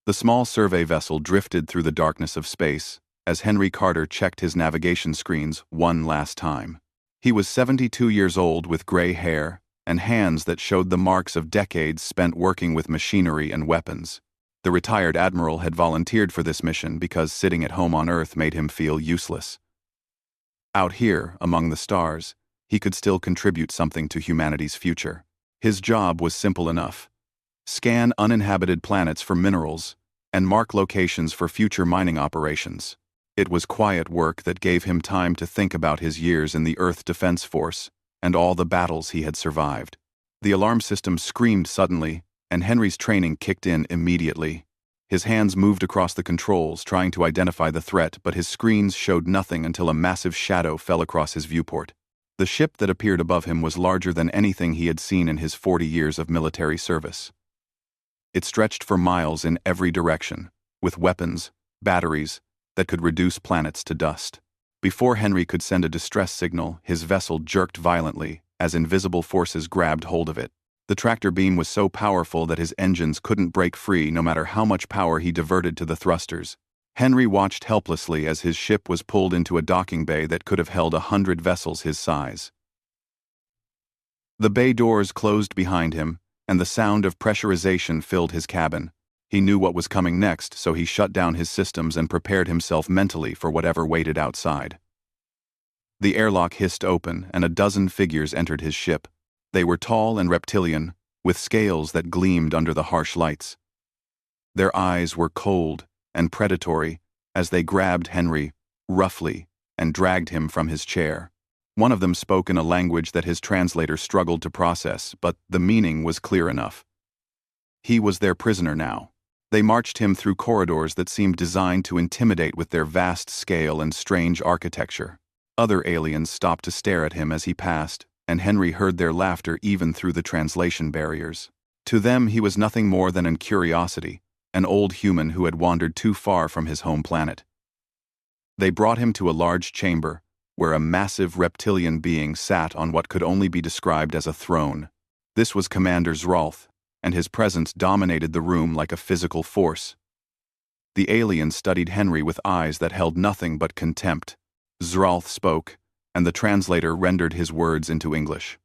The small survey vessel drifted through the darkness of space as Henry Carter checked his navigation screens one last time. He was 72 years old with gray hair and hands that showed the marks of decades spent working with machinery and weapons. The retired admiral had volunteered for this mission because sitting at home on Earth made him feel useless. Out here, among the stars, he could still contribute something to humanity's future. His job was simple enough: scan uninhabited planets for minerals and mark locations for future mining operations. It was quiet work that gave him time to think about his years in the Earth Defense Force and all the battles he had survived. The alarm system screamed suddenly, and Henry's training kicked in immediately. His hands moved across the controls, trying to identify the threat, but his screens showed nothing until a massive shadow fell across his viewport. The ship that appeared above him was larger than anything he had seen in his 40 years of military service. It stretched for miles in every direction, with weapons, batteries, that could reduce planets to dust. Before Henry could send a distress signal, his vessel jerked violently as invisible forces grabbed hold of it. The tractor beam was so powerful that his engines couldn't break free no matter how much power he diverted to the thrusters. Henry watched helplessly as his ship was pulled into a docking bay that could have held 100 vessels his size. The bay doors closed behind him, and the sound of pressurization filled his cabin. He knew what was coming next, so he shut down his systems and prepared himself mentally for whatever waited outside. The airlock hissed open, and a dozen figures entered his ship. They were tall and reptilian, with scales that gleamed under the harsh lights. Their eyes were cold and predatory as they grabbed Henry roughly and dragged him from his chair. One of them spoke in a language that his translator struggled to process, but the meaning was clear enough. He was their prisoner now. They marched him through corridors that seemed designed to intimidate with their vast scale and strange architecture. Other aliens stopped to stare at him as he passed, and Henry heard their laughter even through the translation barriers. To them he was nothing more than a curiosity, an old human who had wandered too far from his home planet. They brought him to a large chamber, where a massive reptilian being sat on what could only be described as a throne. This was Commander Zralth, and his presence dominated the room like a physical force. The alien studied Henry with eyes that held nothing but contempt. Zralth spoke, and the translator rendered his words into English.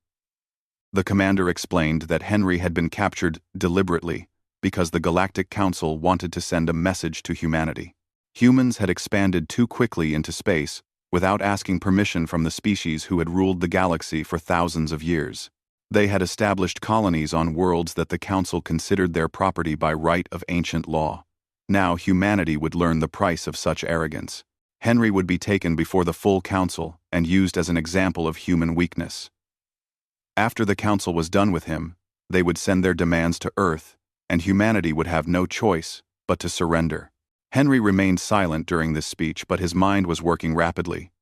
The commander explained that Henry had been captured deliberately because the Galactic Council wanted to send a message to humanity. Humans had expanded too quickly into space without asking permission from the species who had ruled the galaxy for thousands of years. They had established colonies on worlds that the Council considered their property by right of ancient law. Now humanity would learn the price of such arrogance. Henry would be taken before the full Council and used as an example of human weakness. After the Council was done with him, they would send their demands to Earth, and humanity would have no choice but to surrender. Henry remained silent during this speech, but his mind was working rapidly.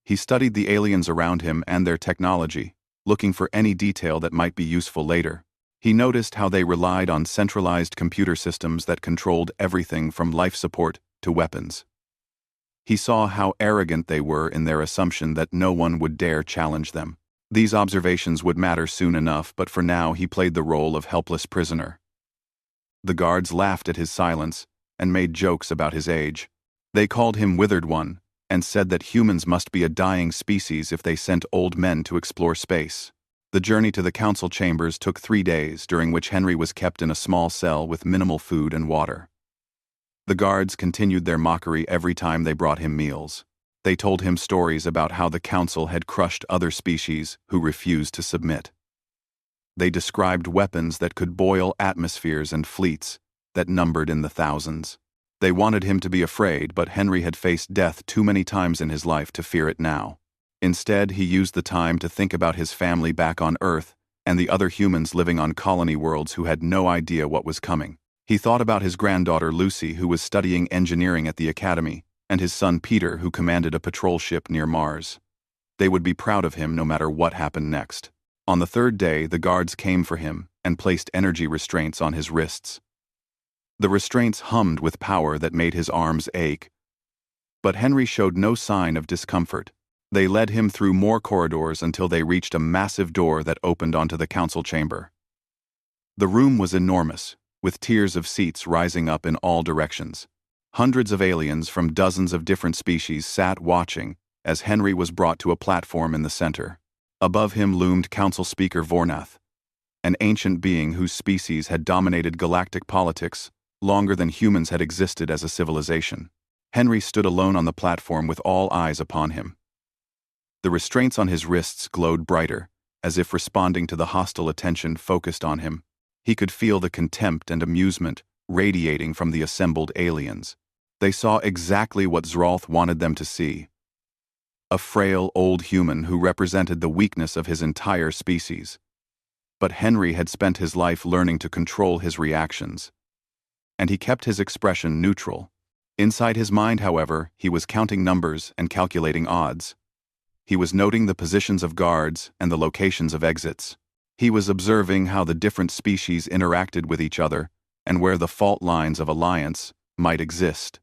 He studied the aliens around him and their technology, looking for any detail that might be useful later. He noticed how they relied on centralized computer systems that controlled everything from life support to weapons. He saw how arrogant they were in their assumption that no one would dare challenge them. These observations would matter soon enough, but for now he played the role of helpless prisoner. The guards laughed at his silence and made jokes about his age. They called him Withered One and said that humans must be a dying species if they sent old men to explore space. The journey to the council chambers took 3 days, during which Henry was kept in a small cell with minimal food and water. The guards continued their mockery every time they brought him meals. They told him stories about how the council had crushed other species who refused to submit. They described weapons that could boil atmospheres and fleets that numbered in the thousands. They wanted him to be afraid, but Henry had faced death too many times in his life to fear it now. Instead, he used the time to think about his family back on Earth and the other humans living on colony worlds who had no idea what was coming. He thought about his granddaughter Lucy, who was studying engineering at the academy, and his son Peter, who commanded a patrol ship near Mars. They would be proud of him no matter what happened next. On the 3rd day, the guards came for him and placed energy restraints on his wrists. The restraints hummed with power that made his arms ache. But Henry showed no sign of discomfort. They led him through more corridors until they reached a massive door that opened onto the council chamber. The room was enormous, with tiers of seats rising up in all directions. Hundreds of aliens from dozens of different species sat watching as Henry was brought to a platform in the center. Above him loomed Council Speaker Vornath, an ancient being whose species had dominated galactic politics longer than humans had existed as a civilization. Henry stood alone on the platform with all eyes upon him. The restraints on his wrists glowed brighter, as if responding to the hostile attention focused on him. He could feel the contempt and amusement radiating from the assembled aliens. They saw exactly what Zralth wanted them to see. A frail old human who represented the weakness of his entire species. But Henry had spent his life learning to control his reactions. And he kept his expression neutral. Inside his mind, however, he was counting numbers and calculating odds. He was noting the positions of guards and the locations of exits. He was observing how the different species interacted with each other and where the fault lines of alliance might exist.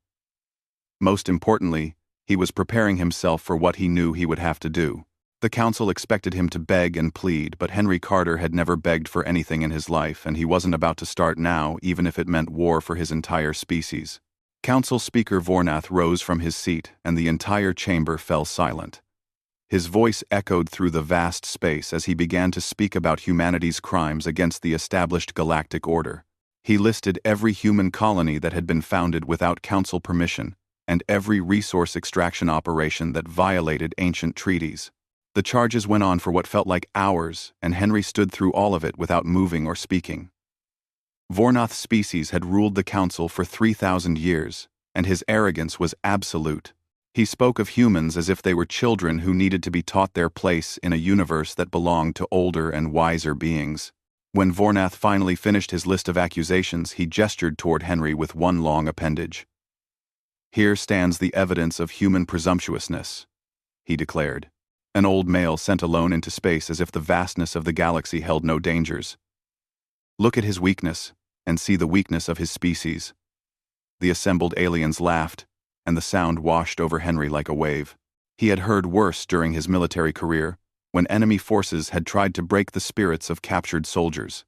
Most importantly, he was preparing himself for what he knew he would have to do. The council expected him to beg and plead, but Henry Carter had never begged for anything in his life, and he wasn't about to start now, even if it meant war for his entire species. Council Speaker Vornath rose from his seat, and the entire chamber fell silent. His voice echoed through the vast space as he began to speak about humanity's crimes against the established galactic order. He listed every human colony that had been founded without council permission, and every resource extraction operation that violated ancient treaties. The charges went on for what felt like hours, and Henry stood through all of it without moving or speaking. Vornath's species had ruled the council for 3,000 years, and his arrogance was absolute. He spoke of humans as if they were children who needed to be taught their place in a universe that belonged to older and wiser beings. When Vornath finally finished his list of accusations, he gestured toward Henry with one long appendage. "Here stands the evidence of human presumptuousness," he declared. An old male sent alone into space as if the vastness of the galaxy held no dangers. "Look at his weakness, and see the weakness of his species." The assembled aliens laughed, and the sound washed over Henry like a wave. He had heard worse during his military career, when enemy forces had tried to break the spirits of captured soldiers.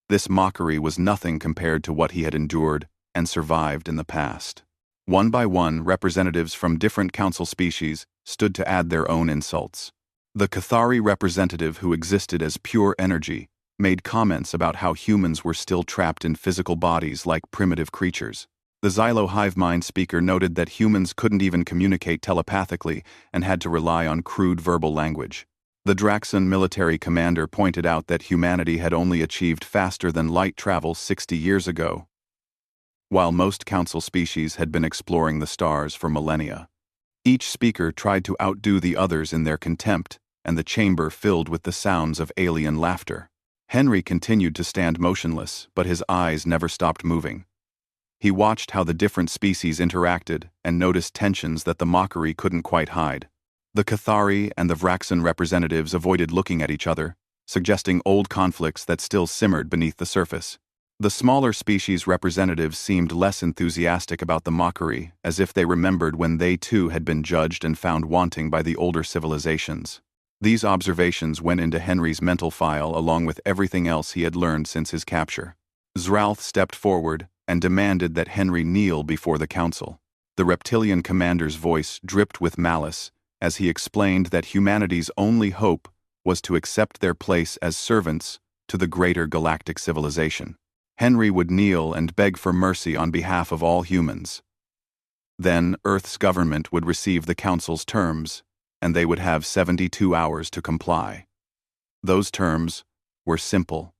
This mockery was nothing compared to what he had endured and survived in the past. One by one, representatives from different council species stood to add their own insults. The Cathari representative, who existed as pure energy, made comments about how humans were still trapped in physical bodies like primitive creatures. The Xylo hive mind speaker noted that humans couldn't even communicate telepathically and had to rely on crude verbal language. The Draxan military commander pointed out that humanity had only achieved faster than light travel 60 years ago, while most council species had been exploring the stars for millennia. Each speaker tried to outdo the others in their contempt, and the chamber filled with the sounds of alien laughter. Henry continued to stand motionless, but his eyes never stopped moving. He watched how the different species interacted and noticed tensions that the mockery couldn't quite hide. The Cathari and the Vraxan representatives avoided looking at each other, suggesting old conflicts that still simmered beneath the surface. The smaller species representatives seemed less enthusiastic about the mockery, as if they remembered when they too had been judged and found wanting by the older civilizations. These observations went into Henry's mental file along with everything else he had learned since his capture. Zralth stepped forward and demanded that Henry kneel before the council. The reptilian commander's voice dripped with malice as he explained that humanity's only hope was to accept their place as servants to the greater galactic civilization. Henry would kneel and beg for mercy on behalf of all humans. Then Earth's government would receive the council's terms, and they would have 72 hours to comply. Those terms were simple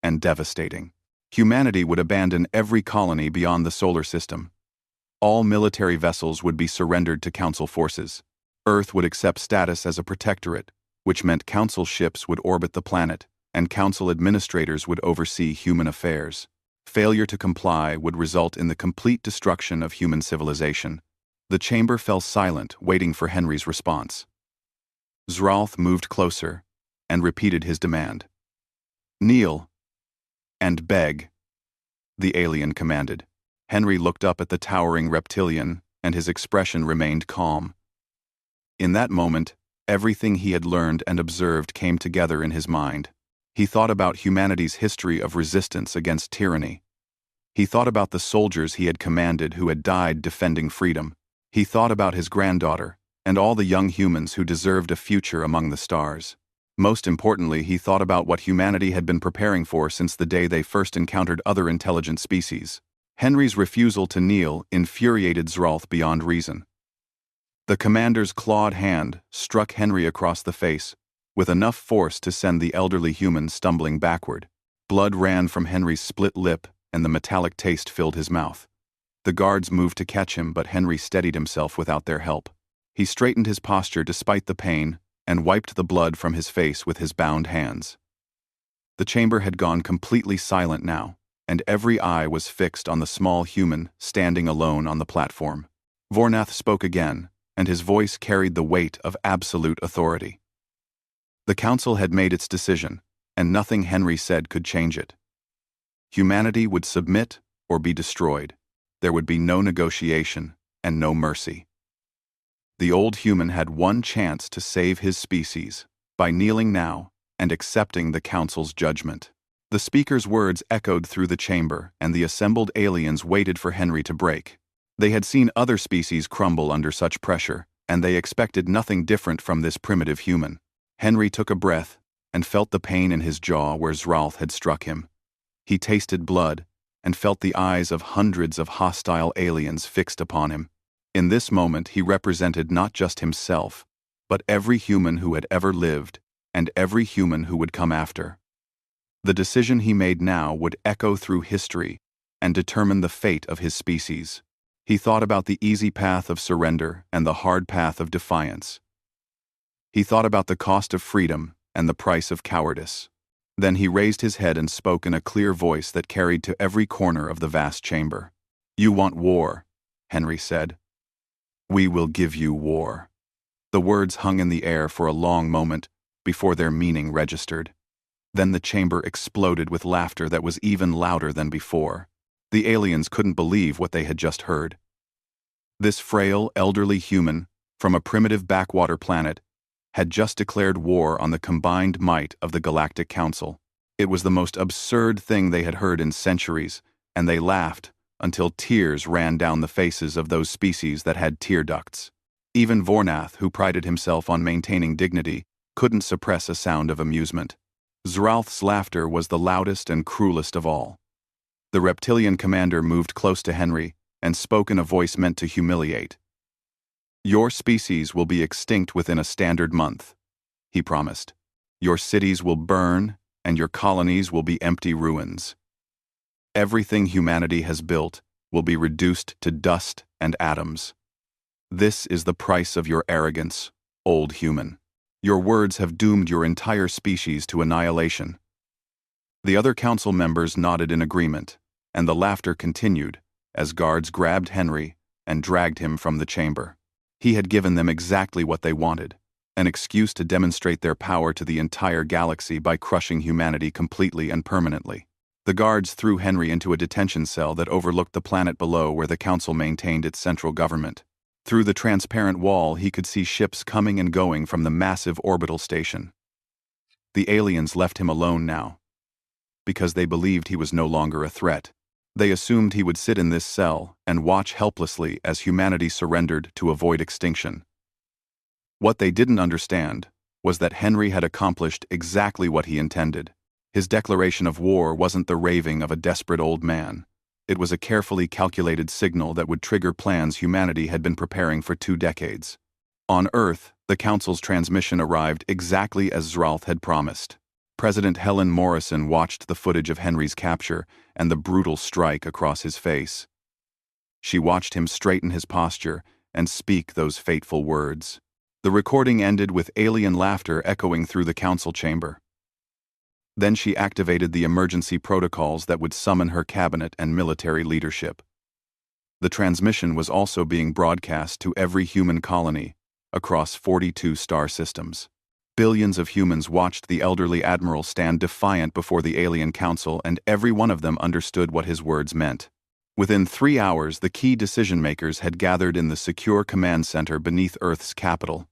and devastating. Humanity would abandon every colony beyond the solar system. All military vessels would be surrendered to council forces. Earth would accept status as a protectorate, which meant council ships would orbit the planet, and council administrators would oversee human affairs. Failure to comply would result in the complete destruction of human civilization. The chamber fell silent, waiting for Henry's response. Zralth moved closer and repeated his demand. "Kneel and beg," the alien commanded. Henry looked up at the towering reptilian, and his expression remained calm. In that moment, everything he had learned and observed came together in his mind. He thought about humanity's history of resistance against tyranny. He thought about the soldiers he had commanded who had died defending freedom. He thought about his granddaughter, and all the young humans who deserved a future among the stars. Most importantly, he thought about what humanity had been preparing for since the day they first encountered other intelligent species. Henry's refusal to kneel infuriated Zralth beyond reason. The commander's clawed hand struck Henry across the face, with enough force to send the elderly human stumbling backward. Blood ran from Henry's split lip, and the metallic taste filled his mouth. The guards moved to catch him, but Henry steadied himself without their help. He straightened his posture despite the pain, and wiped the blood from his face with his bound hands. The chamber had gone completely silent now, and every eye was fixed on the small human standing alone on the platform. Vornath spoke again, and his voice carried the weight of absolute authority. The council had made its decision, and nothing Henry said could change it. Humanity would submit or be destroyed. There would be no negotiation and no mercy. The old human had one chance to save his species, by kneeling now and accepting the council's judgment. The speaker's words echoed through the chamber, and the assembled aliens waited for Henry to break. They had seen other species crumble under such pressure, and they expected nothing different from this primitive human. Henry took a breath and felt the pain in his jaw where Zralth had struck him. He tasted blood and felt the eyes of hundreds of hostile aliens fixed upon him. In this moment, he represented not just himself, but every human who had ever lived and every human who would come after. The decision he made now would echo through history and determine the fate of his species. He thought about the easy path of surrender and the hard path of defiance. He thought about the cost of freedom and the price of cowardice. Then he raised his head and spoke in a clear voice that carried to every corner of the vast chamber. "You want war," Henry said. "We will give you war." The words hung in the air for a long moment before their meaning registered. Then the chamber exploded with laughter that was even louder than before. The aliens couldn't believe what they had just heard. This frail, elderly human, from a primitive backwater planet, had just declared war on the combined might of the Galactic Council. It was the most absurd thing they had heard in centuries, and they laughed until tears ran down the faces of those species that had tear ducts. Even Vornath, who prided himself on maintaining dignity, couldn't suppress a sound of amusement. Zralth's laughter was the loudest and cruelest of all. The reptilian commander moved close to Henry and spoke in a voice meant to humiliate. "Your species will be extinct within a standard month," he promised. "Your cities will burn, and your colonies will be empty ruins. Everything humanity has built will be reduced to dust and atoms. This is the price of your arrogance, old human. Your words have doomed your entire species to annihilation." The other council members nodded in agreement, and the laughter continued as guards grabbed Henry and dragged him from the chamber. He had given them exactly what they wanted, an excuse to demonstrate their power to the entire galaxy by crushing humanity completely and permanently. The guards threw Henry into a detention cell that overlooked the planet below where the council maintained its central government. Through the transparent wall, he could see ships coming and going from the massive orbital station. The aliens left him alone now, because they believed he was no longer a threat. They assumed he would sit in this cell and watch helplessly as humanity surrendered to avoid extinction. What they didn't understand was that Henry had accomplished exactly what he intended. His declaration of war wasn't the raving of a desperate old man. It was a carefully calculated signal that would trigger plans humanity had been preparing for 2 decades. On Earth, the Council's transmission arrived exactly as Zralth had promised. President Helen Morrison watched the footage of Henry's capture and the brutal strike across his face. She watched him straighten his posture and speak those fateful words. The recording ended with alien laughter echoing through the council chamber. Then she activated the emergency protocols that would summon her cabinet and military leadership. The transmission was also being broadcast to every human colony across 42 star systems. Billions of humans watched the elderly admiral stand defiant before the alien council, and every one of them understood what his words meant. Within 3 hours, the key decision-makers had gathered in the secure command center beneath Earth's capital.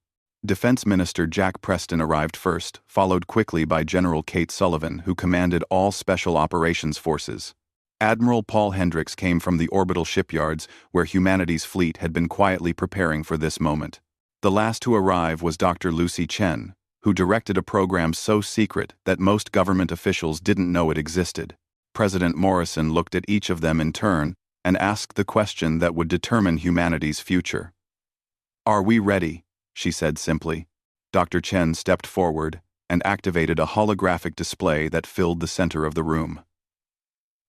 Defense Minister Jack Preston arrived first, followed quickly by General Kate Sullivan, who commanded all Special Operations Forces. Admiral Paul Hendricks came from the orbital shipyards, where humanity's fleet had been quietly preparing for this moment. The last to arrive was Dr. Lucy Chen, who directed a program so secret that most government officials didn't know it existed. President Morrison looked at each of them in turn and asked the question that would determine humanity's future. "Are we ready?" she said simply. Dr. Chen stepped forward and activated a holographic display that filled the center of the room.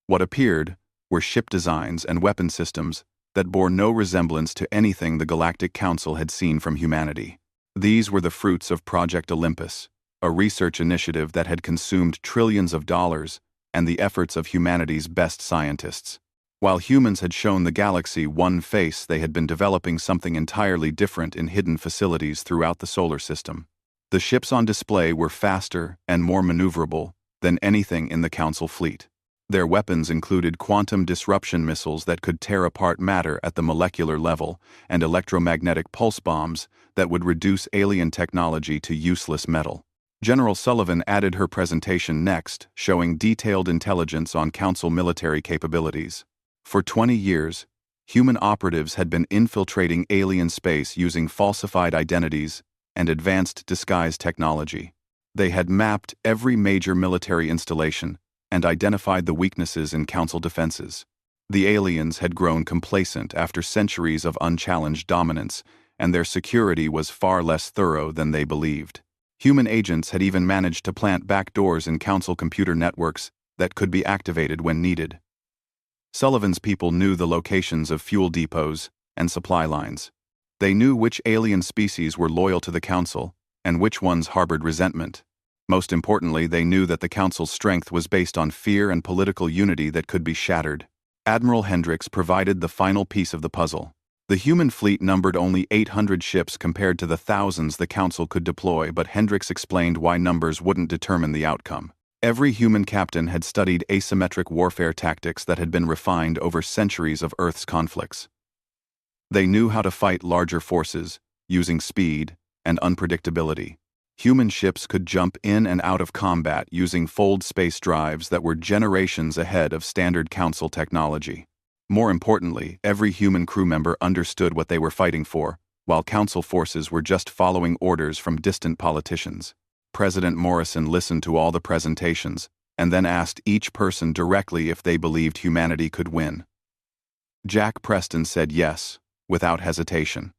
What appeared were ship designs and weapon systems that bore no resemblance to anything the Galactic Council had seen from humanity. These were the fruits of Project Olympus, a research initiative that had consumed trillions of dollars and the efforts of humanity's best scientists. While humans had shown the galaxy one face, they had been developing something entirely different in hidden facilities throughout the solar system. The ships on display were faster and more maneuverable than anything in the Council fleet. Their weapons included quantum disruption missiles that could tear apart matter at the molecular level and electromagnetic pulse bombs that would reduce alien technology to useless metal. General Sullivan added her presentation next, showing detailed intelligence on Council military capabilities. For 20 years, human operatives had been infiltrating alien space using falsified identities and advanced disguise technology. They had mapped every major military installation and identified the weaknesses in Council defenses. The aliens had grown complacent after centuries of unchallenged dominance, and their security was far less thorough than they believed. Human agents had even managed to plant backdoors in Council computer networks that could be activated when needed. Sullivan's people knew the locations of fuel depots and supply lines. They knew which alien species were loyal to the Council and which ones harbored resentment. Most importantly, they knew that the Council's strength was based on fear and political unity that could be shattered. Admiral Hendricks provided the final piece of the puzzle. The human fleet numbered only 800 ships compared to the thousands the Council could deploy, but Hendricks explained why numbers wouldn't determine the outcome. Every human captain had studied asymmetric warfare tactics that had been refined over centuries of Earth's conflicts. They knew how to fight larger forces, using speed and unpredictability. Human ships could jump in and out of combat using fold space drives that were generations ahead of standard Council technology. More importantly, every human crew member understood what they were fighting for, while Council forces were just following orders from distant politicians. President Morrison listened to all the presentations and then asked each person directly if they believed humanity could win. Jack Preston said yes, without hesitation.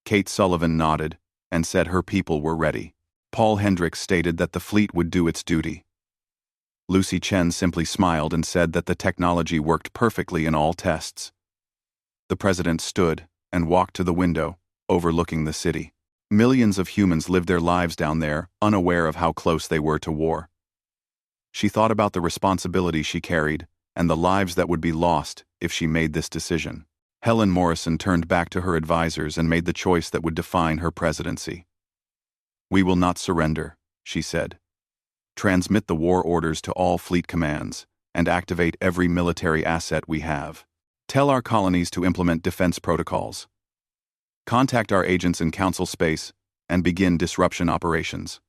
Kate Sullivan nodded and said her people were ready. Paul Hendricks stated that the fleet would do its duty. Lucy Chen simply smiled and said that the technology worked perfectly in all tests. The president stood and walked to the window, overlooking the city. Millions of humans lived their lives down there, unaware of how close they were to war. She thought about the responsibility she carried and the lives that would be lost if she made this decision. Helen Morrison turned back to her advisors and made the choice that would define her presidency. "We will not surrender," she said. "Transmit the war orders to all fleet commands and activate every military asset we have. Tell our colonies to implement defense protocols. Contact our agents in Council space and begin disruption operations.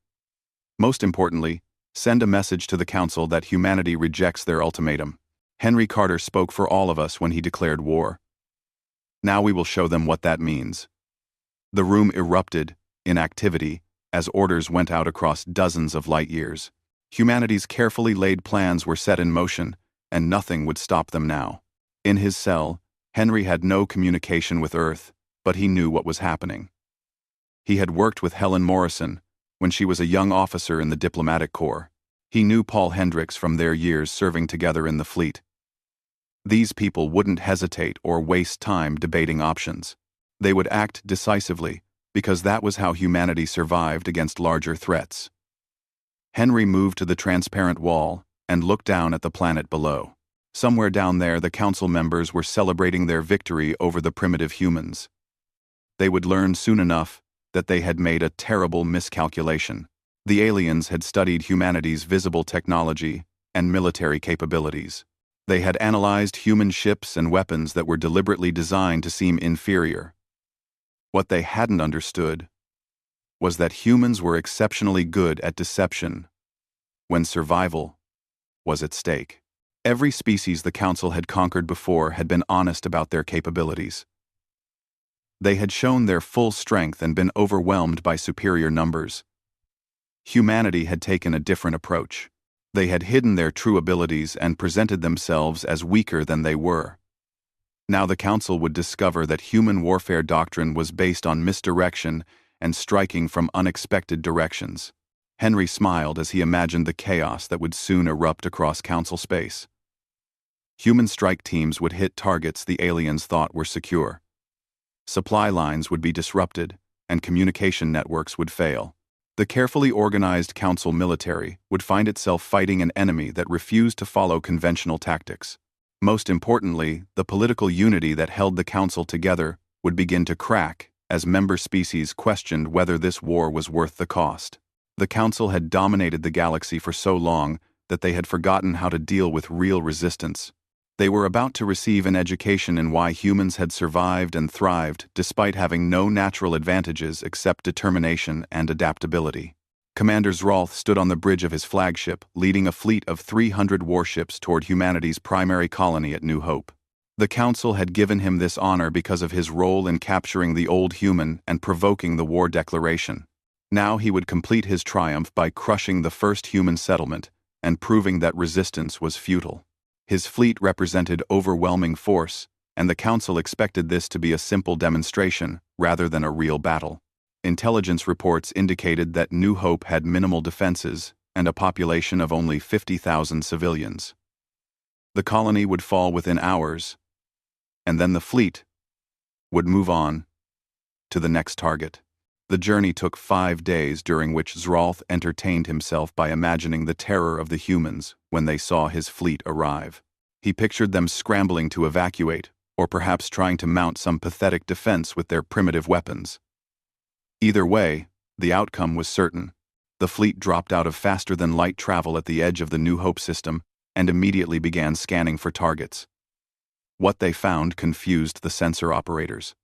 Most importantly, send a message to the Council that humanity rejects their ultimatum." Henry Carter spoke for all of us when he declared war. Now we will show them what that means. The room erupted in activity as orders went out across dozens of light years. Humanity's carefully laid plans were set in motion, and nothing would stop them now. In his cell, Henry had no communication with Earth, but he knew what was happening. He had worked with Helen Morrison when she was a young officer in the diplomatic corps. He knew Paul Hendricks from their years serving together in the fleet. These people wouldn't hesitate or waste time debating options. They would act decisively, because that was how humanity survived against larger threats. Henry moved to the transparent wall and looked down at the planet below. Somewhere down there, the Council members were celebrating their victory over the primitive humans. They would learn soon enough that they had made a terrible miscalculation. The aliens had studied humanity's visible technology and military capabilities. They had analyzed human ships and weapons that were deliberately designed to seem inferior. What they hadn't understood was that humans were exceptionally good at deception when survival was at stake. Every species the Council had conquered before had been honest about their capabilities. They had shown their full strength and been overwhelmed by superior numbers. Humanity had taken a different approach. They had hidden their true abilities and presented themselves as weaker than they were. Now the Council would discover that human warfare doctrine was based on misdirection and striking from unexpected directions. Henry smiled as he imagined the chaos that would soon erupt across Council space. Human strike teams would hit targets the aliens thought were secure. Supply lines would be disrupted, and communication networks would fail. The carefully organized Council military would find itself fighting an enemy that refused to follow conventional tactics. Most importantly, the political unity that held the Council together would begin to crack as member species questioned whether this war was worth the cost. The Council had dominated the galaxy for so long that they had forgotten how to deal with real resistance. They were about to receive an education in why humans had survived and thrived despite having no natural advantages except determination and adaptability. Commander Zralth stood on the bridge of his flagship, leading a fleet of 300 warships toward humanity's primary colony at New Hope. The Council had given him this honor because of his role in capturing the old human and provoking the war declaration. Now he would complete his triumph by crushing the first human settlement and proving that resistance was futile. His fleet represented overwhelming force, and the Council expected this to be a simple demonstration rather than a real battle. Intelligence reports indicated that New Hope had minimal defenses and a population of only 50,000 civilians. The colony would fall within hours, and then the fleet would move on to the next target. The journey took 5 days, during which Zralth entertained himself by imagining the terror of the humans when they saw his fleet arrive. He pictured them scrambling to evacuate, or perhaps trying to mount some pathetic defense with their primitive weapons. Either way, the outcome was certain. The fleet dropped out of faster-than-light travel at the edge of the New Hope system and immediately began scanning for targets. What they found confused the sensor operators.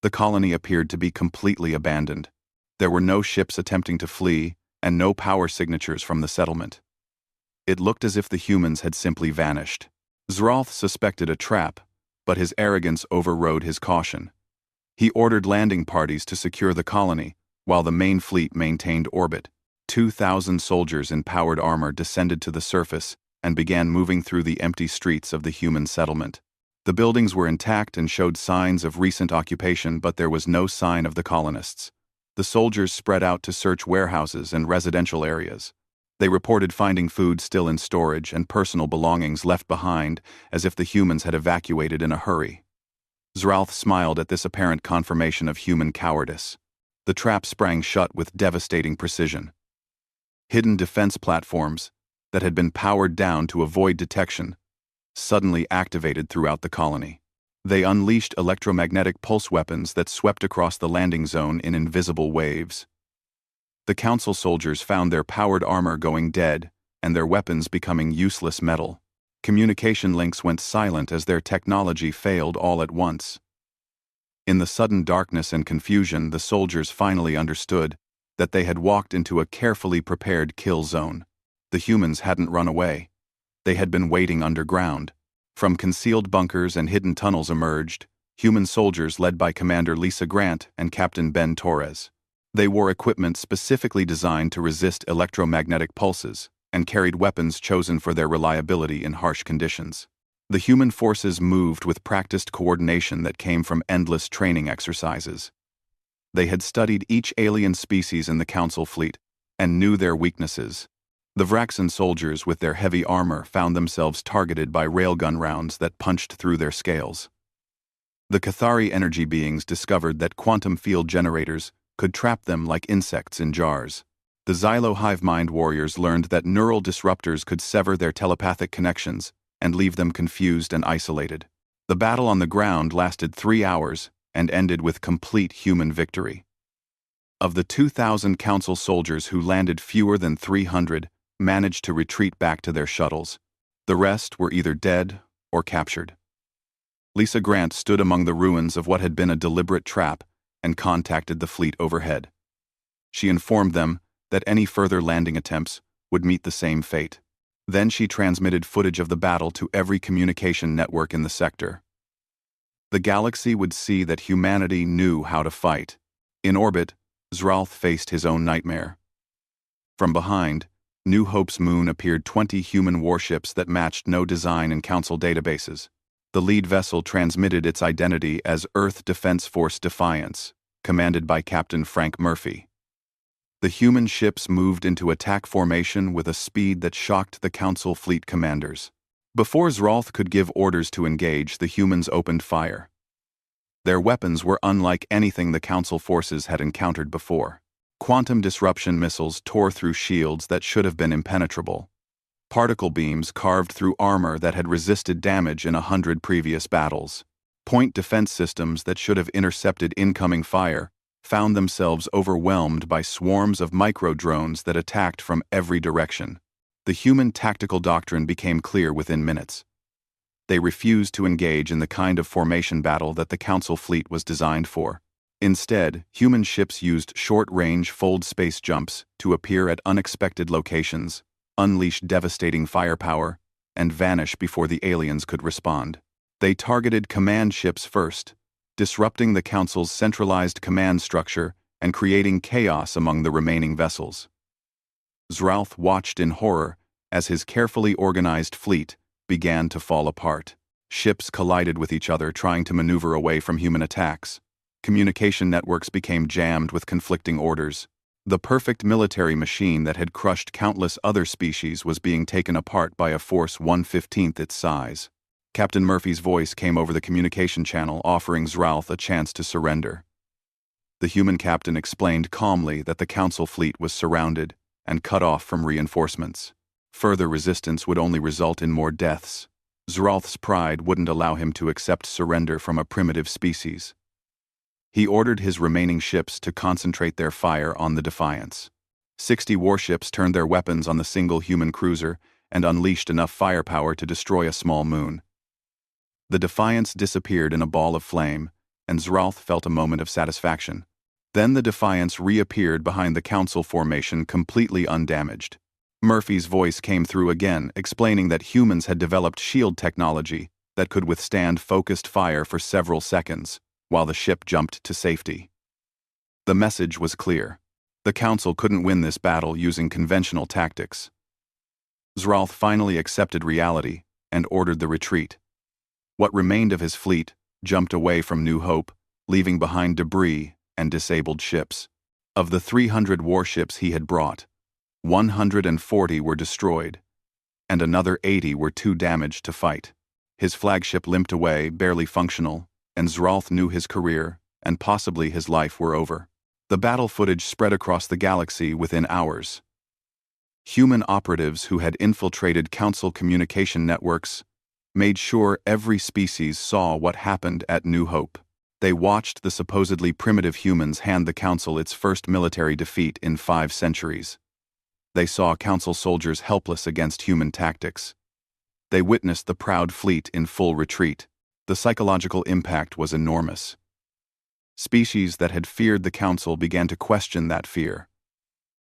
The colony appeared to be completely abandoned. There were no ships attempting to flee, and no power signatures from the settlement. It looked as if the humans had simply vanished. Zralth suspected a trap, but his arrogance overrode his caution. He ordered landing parties to secure the colony, while the main fleet maintained orbit. 2,000 soldiers in powered armor descended to the surface and began moving through the empty streets of the human settlement. The buildings were intact and showed signs of recent occupation, but there was no sign of the colonists. The soldiers spread out to search warehouses and residential areas. They reported finding food still in storage and personal belongings left behind, as if the humans had evacuated in a hurry. Zralth smiled at this apparent confirmation of human cowardice. The trap sprang shut with devastating precision. Hidden defense platforms that had been powered down to avoid detection suddenly activated throughout the colony. They unleashed electromagnetic pulse weapons that swept across the landing zone in invisible waves. The Council soldiers found their powered armor going dead and their weapons becoming useless metal. Communication links went silent as their technology failed all at once. In the sudden darkness and confusion, the soldiers finally understood that they had walked into a carefully prepared kill zone. The humans hadn't run away. They had been waiting underground. From concealed bunkers and hidden tunnels emerged human soldiers led by Commander Lisa Grant and Captain Ben Torres. They wore equipment specifically designed to resist electromagnetic pulses and carried weapons chosen for their reliability in harsh conditions. The human forces moved with practiced coordination that came from endless training exercises. They had studied each alien species in the Council fleet and knew their weaknesses. The Vraxan soldiers with their heavy armor found themselves targeted by railgun rounds that punched through their scales. The Cathari energy beings discovered that quantum field generators could trap them like insects in jars. The Xylo hive mind warriors learned that neural disruptors could sever their telepathic connections and leave them confused and isolated. The battle on the ground lasted 3 hours and ended with complete human victory. Of the 2,000 Council soldiers who landed, fewer than 300 managed to retreat back to their shuttles. The rest were either dead or captured. Lisa Grant stood among the ruins of what had been a deliberate trap and contacted the fleet overhead. She informed them that any further landing attempts would meet the same fate. Then she transmitted footage of the battle to every communication network in the sector. The galaxy would see that humanity knew how to fight. In orbit, Zralth faced his own nightmare. From behind, New Hope's moon appeared 20 human warships that matched no design in Council databases. The lead vessel transmitted its identity as Earth Defense Force Defiance, commanded by Captain Frank Murphy. The human ships moved into attack formation with a speed that shocked the Council fleet commanders. Before Zralth could give orders to engage, the humans opened fire. Their weapons were unlike anything the Council forces had encountered before. Quantum disruption missiles tore through shields that should have been impenetrable. Particle beams carved through armor that had resisted damage in 100 previous battles. Point defense systems that should have intercepted incoming fire found themselves overwhelmed by swarms of micro-drones that attacked from every direction. The human tactical doctrine became clear within minutes. They refused to engage in the kind of formation battle that the Council fleet was designed for. Instead, human ships used short-range fold space jumps to appear at unexpected locations, unleash devastating firepower, and vanish before the aliens could respond. They targeted command ships first, disrupting the Council's centralized command structure and creating chaos among the remaining vessels. Zralth watched in horror as his carefully organized fleet began to fall apart. Ships collided with each other, trying to maneuver away from human attacks. Communication networks became jammed with conflicting orders. The perfect military machine that had crushed countless other species was being taken apart by a force 1/15 its size. Captain Murphy's voice came over the communication channel, offering Zralth a chance to surrender. The human captain explained calmly that the Council fleet was surrounded and cut off from reinforcements. Further resistance would only result in more deaths. Zralth's pride wouldn't allow him to accept surrender from a primitive species. He ordered his remaining ships to concentrate their fire on the Defiance. 60 warships turned their weapons on the single human cruiser and unleashed enough firepower to destroy a small moon. The Defiance disappeared in a ball of flame, and Zralth felt a moment of satisfaction. Then the Defiance reappeared behind the Council formation completely undamaged. Murphy's voice came through again, explaining that humans had developed shield technology that could withstand focused fire for several seconds, while the ship jumped to safety. The message was clear. The Council couldn't win this battle using conventional tactics. Zralth finally accepted reality and ordered the retreat. What remained of his fleet jumped away from New Hope, leaving behind debris and disabled ships. Of the 300 warships he had brought, 140 were destroyed, and another 80 were too damaged to fight. His flagship limped away, barely functional, and Zralth knew his career, and possibly his life, were over. The battle footage spread across the galaxy within hours. Human operatives who had infiltrated Council communication networks made sure every species saw what happened at New Hope. They watched the supposedly primitive humans hand the Council its first military defeat in 5 centuries. They saw Council soldiers helpless against human tactics. They witnessed the proud fleet in full retreat. The psychological impact was enormous. Species that had feared the Council began to question that fear.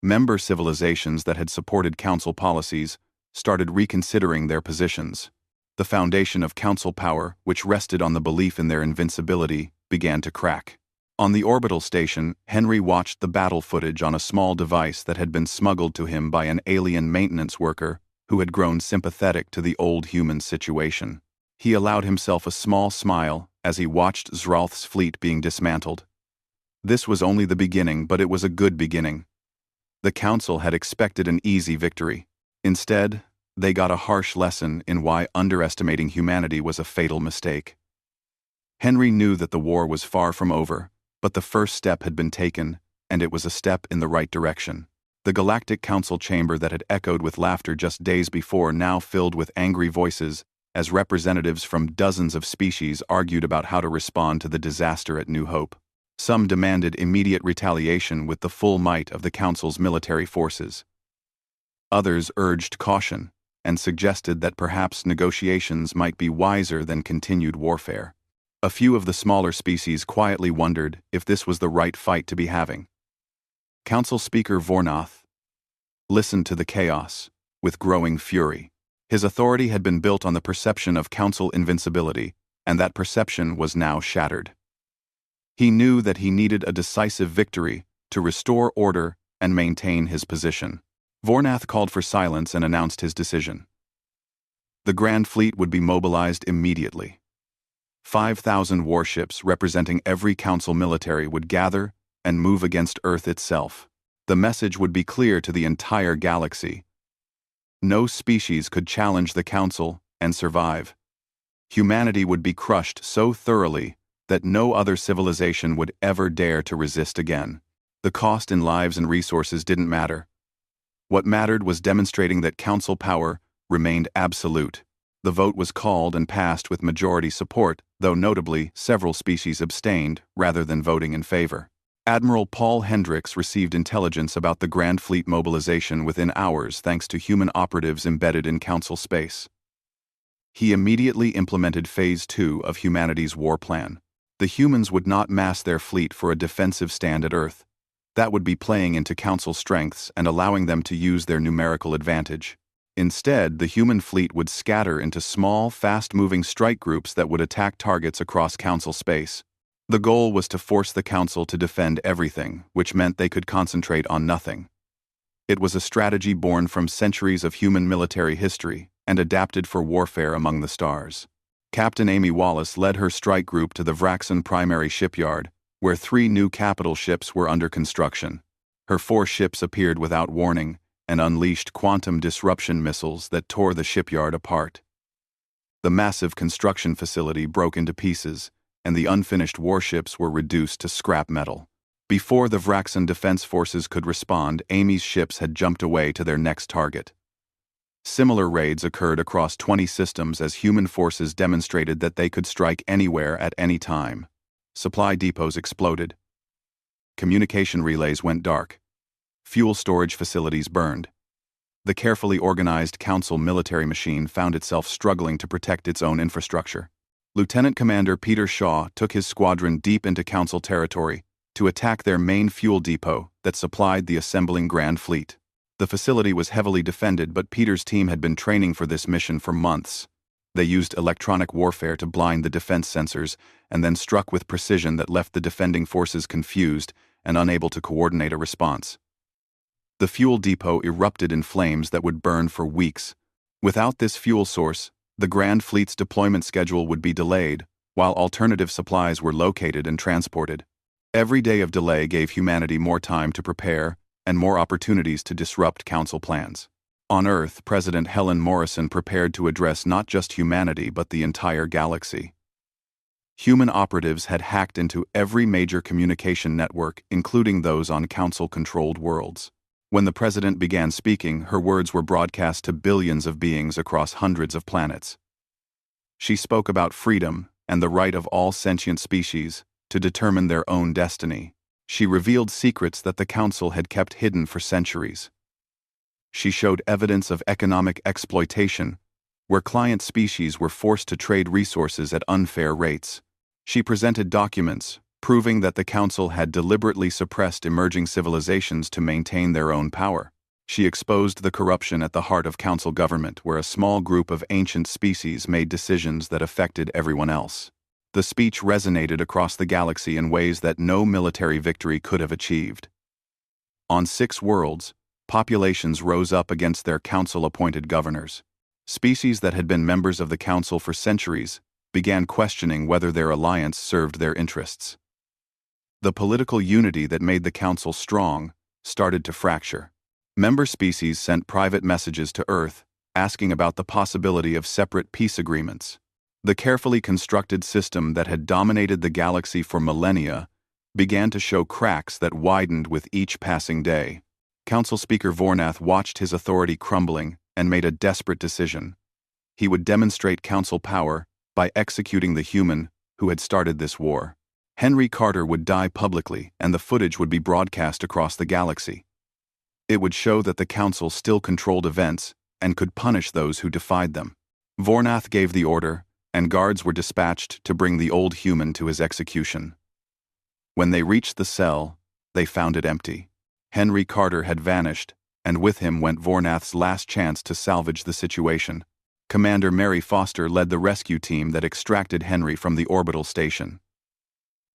Member civilizations that had supported Council policies started reconsidering their positions. The foundation of Council power, which rested on the belief in their invincibility, began to crack. On the orbital station, Henry watched the battle footage on a small device that had been smuggled to him by an alien maintenance worker who had grown sympathetic to the old human situation. He allowed himself a small smile as he watched Zralth's fleet being dismantled. This was only the beginning, but it was a good beginning. The Council had expected an easy victory. Instead, they got a harsh lesson in why underestimating humanity was a fatal mistake. Henry knew that the war was far from over, but the first step had been taken, and it was a step in the right direction. The Galactic Council chamber that had echoed with laughter just days before now filled with angry voices as representatives from dozens of species argued about how to respond to the disaster at New Hope. Some demanded immediate retaliation with the full might of the Council's military forces. Others urged caution and suggested that perhaps negotiations might be wiser than continued warfare. A few of the smaller species quietly wondered if this was the right fight to be having. Council Speaker Vornath listened to the chaos with growing fury. His authority had been built on the perception of council invincibility, and that perception was now shattered. He knew that he needed a decisive victory to restore order and maintain his position. Vornath called for silence and announced his decision. The Grand Fleet would be mobilized immediately. 5,000 warships representing every council military would gather and move against Earth itself. The message would be clear to the entire galaxy. No species could challenge the council and survive. Humanity would be crushed so thoroughly that no other civilization would ever dare to resist again. The cost in lives and resources didn't matter. What mattered was demonstrating that council power remained absolute. The vote was called and passed with majority support, though notably several species abstained rather than voting in favor. Admiral Paul Hendricks received intelligence about the Grand Fleet mobilization within hours thanks to human operatives embedded in council space. He immediately implemented Phase 2 of humanity's war plan. The humans would not mass their fleet for a defensive stand at Earth. That would be playing into council strengths and allowing them to use their numerical advantage. Instead, the human fleet would scatter into small, fast-moving strike groups that would attack targets across council space. The goal was to force the council to defend everything, which meant they could concentrate on nothing. It was a strategy born from centuries of human military history and adapted for warfare among the stars. Captain Amy Wallace led her strike group to the Vraxon primary shipyard, where 3 new capital ships were under construction. Her 4 ships appeared without warning and unleashed quantum disruption missiles that tore the shipyard apart. The massive construction facility broke into pieces, and the unfinished warships were reduced to scrap metal. Before the Vraxon defense forces could respond, Amy's ships had jumped away to their next target. Similar raids occurred across 20 systems as human forces demonstrated that they could strike anywhere at any time. Supply depots exploded. Communication relays went dark. Fuel storage facilities burned. The carefully organized council military machine found itself struggling to protect its own infrastructure. Lieutenant Commander Peter Shaw took his squadron deep into council territory to attack their main fuel depot that supplied the assembling Grand Fleet. The facility was heavily defended, but Peter's team had been training for this mission for months. They used electronic warfare to blind the defense sensors and then struck with precision that left the defending forces confused and unable to coordinate a response. The fuel depot erupted in flames that would burn for weeks. Without this fuel source, the Grand Fleet's deployment schedule would be delayed, while alternative supplies were located and transported. Every day of delay gave humanity more time to prepare and more opportunities to disrupt council plans. On Earth, President Helen Morrison prepared to address not just humanity but the entire galaxy. Human operatives had hacked into every major communication network, including those on council-controlled worlds. When the president began speaking, her words were broadcast to billions of beings across hundreds of planets. She spoke about freedom and the right of all sentient species to determine their own destiny. She revealed secrets that the council had kept hidden for centuries. She showed evidence of economic exploitation, where client species were forced to trade resources at unfair rates. She presented documents proving that the council had deliberately suppressed emerging civilizations to maintain their own power. She exposed the corruption at the heart of council government, where a small group of ancient species made decisions that affected everyone else. The speech resonated across the galaxy in ways that no military victory could have achieved. On 6 worlds, populations rose up against their council-appointed governors. Species that had been members of the council for centuries began questioning whether their alliance served their interests. The political unity that made the council strong started to fracture. Member species sent private messages to Earth, asking about the possibility of separate peace agreements. The carefully constructed system that had dominated the galaxy for millennia began to show cracks that widened with each passing day. Council Speaker Vornath watched his authority crumbling and made a desperate decision. He would demonstrate council power by executing the human who had started this war. Henry Carter would die publicly, and the footage would be broadcast across the galaxy. It would show that the council still controlled events and could punish those who defied them. Vornath gave the order, and guards were dispatched to bring the old human to his execution. When they reached the cell, they found it empty. Henry Carter had vanished, and with him went Vornath's last chance to salvage the situation. Commander Mary Foster led the rescue team that extracted Henry from the orbital station.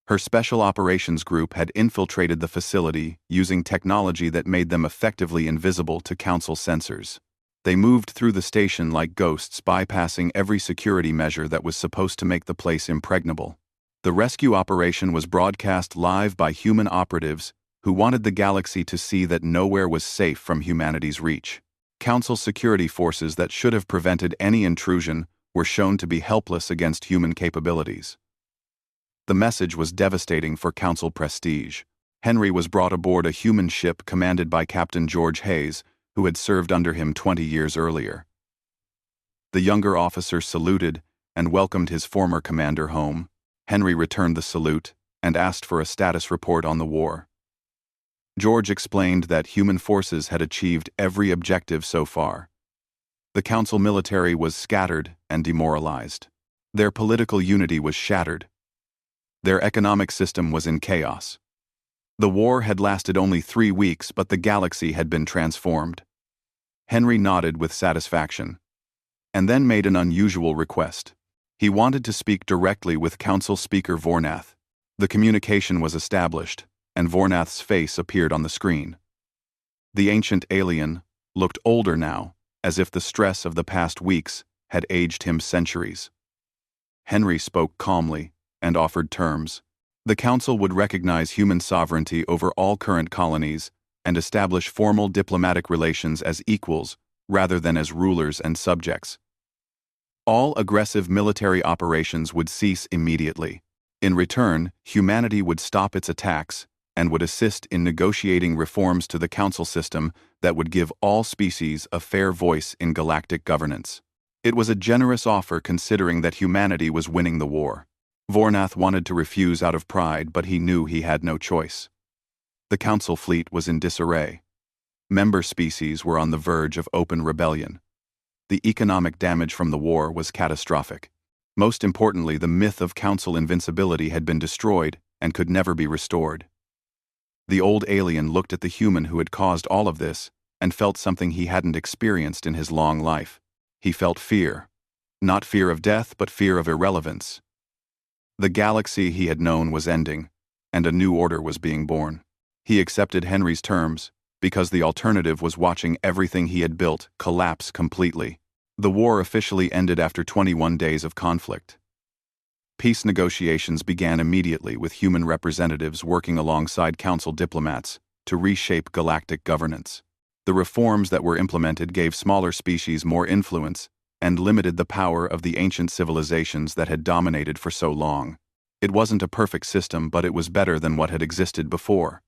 Her Special Operations Group had infiltrated the facility using technology that made them effectively invisible to Council sensors. They moved through the station like ghosts, bypassing every security measure that was supposed to make the place impregnable. The rescue operation was broadcast live by human operatives who wanted the galaxy to see that nowhere was safe from humanity's reach. Council security forces that should have prevented any intrusion were shown to be helpless against human capabilities. The message was devastating for Council prestige. Henry was brought aboard a human ship commanded by Captain George Hayes, who had served under him 20 years earlier. The younger officer saluted and welcomed his former commander home. Henry returned the salute and asked for a status report on the war. George explained that human forces had achieved every objective so far. The Council military was scattered and demoralized. Their political unity was shattered. Their economic system was in chaos. The war had lasted only 3 weeks, but the galaxy had been transformed. Henry nodded with satisfaction, and then made an unusual request. He wanted to speak directly with Council Speaker Vornath. The communication was established, and Vornath's face appeared on the screen. The ancient alien looked older now, as if the stress of the past weeks had aged him centuries. Henry spoke calmly and offered terms. The Council would recognize human sovereignty over all current colonies and establish formal diplomatic relations as equals rather than as rulers and subjects. All aggressive military operations would cease immediately. In return, humanity would stop its attacks and would assist in negotiating reforms to the Council system that would give all species a fair voice in galactic governance. It was a generous offer considering that humanity was winning the war. Vornath wanted to refuse out of pride, but he knew he had no choice. The Council fleet was in disarray. Member species were on the verge of open rebellion. The economic damage from the war was catastrophic. Most importantly, the myth of Council invincibility had been destroyed and could never be restored. The old alien looked at the human who had caused all of this and felt something he hadn't experienced in his long life. He felt fear. Not fear of death, but fear of irrelevance. The galaxy he had known was ending, and a new order was being born. He accepted Henry's terms, because the alternative was watching everything he had built collapse completely. The war officially ended after 21 days of conflict. Peace negotiations began immediately with human representatives working alongside Council diplomats to reshape galactic governance. The reforms that were implemented gave smaller species more influence and limited the power of the ancient civilizations that had dominated for so long. It wasn't a perfect system, but it was better than what had existed before.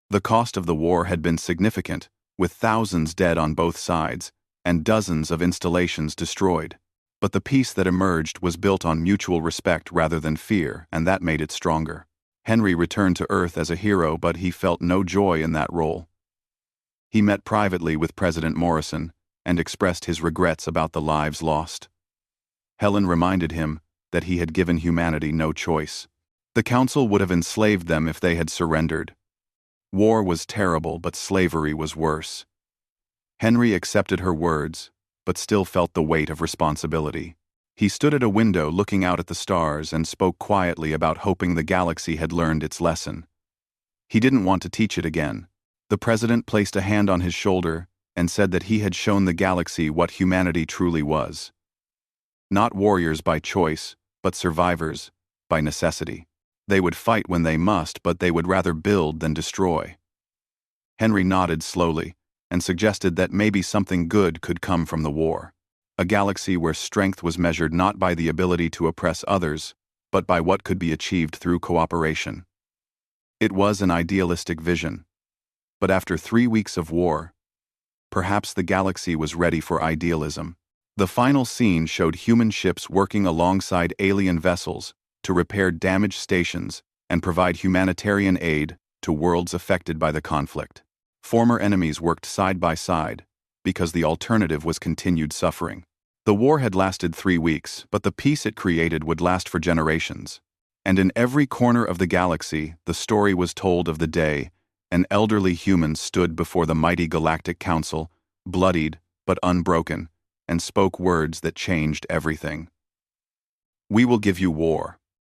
The cost of the war had been significant, with thousands dead on both sides and dozens of installations destroyed. But the peace that emerged was built on mutual respect rather than fear, and that made it stronger. Henry returned to Earth as a hero, but he felt no joy in that role. He met privately with President Morrison and expressed his regrets about the lives lost. Helen reminded him that he had given humanity no choice. The Council would have enslaved them if they had surrendered. War was terrible, but slavery was worse. Henry accepted her words, but still felt the weight of responsibility. He stood at a window looking out at the stars and spoke quietly about hoping the galaxy had learned its lesson. He didn't want to teach it again. The president placed a hand on his shoulder and said that he had shown the galaxy what humanity truly was. Not warriors by choice, but survivors by necessity. They would fight when they must, but they would rather build than destroy. Henry nodded slowly and suggested that maybe something good could come from the war. A galaxy where strength was measured not by the ability to oppress others, but by what could be achieved through cooperation. It was an idealistic vision. But after 3 weeks of war, perhaps the galaxy was ready for idealism. The final scene showed human ships working alongside alien vessels to repair damaged stations and provide humanitarian aid to worlds affected by the conflict. Former enemies worked side by side because the alternative was continued suffering. The war had lasted 3 weeks, but the peace it created would last for generations. And in every corner of the galaxy, the story was told of the day an elderly human stood before the mighty Galactic Council, bloodied but unbroken, and spoke words that changed everything. "We will give you war.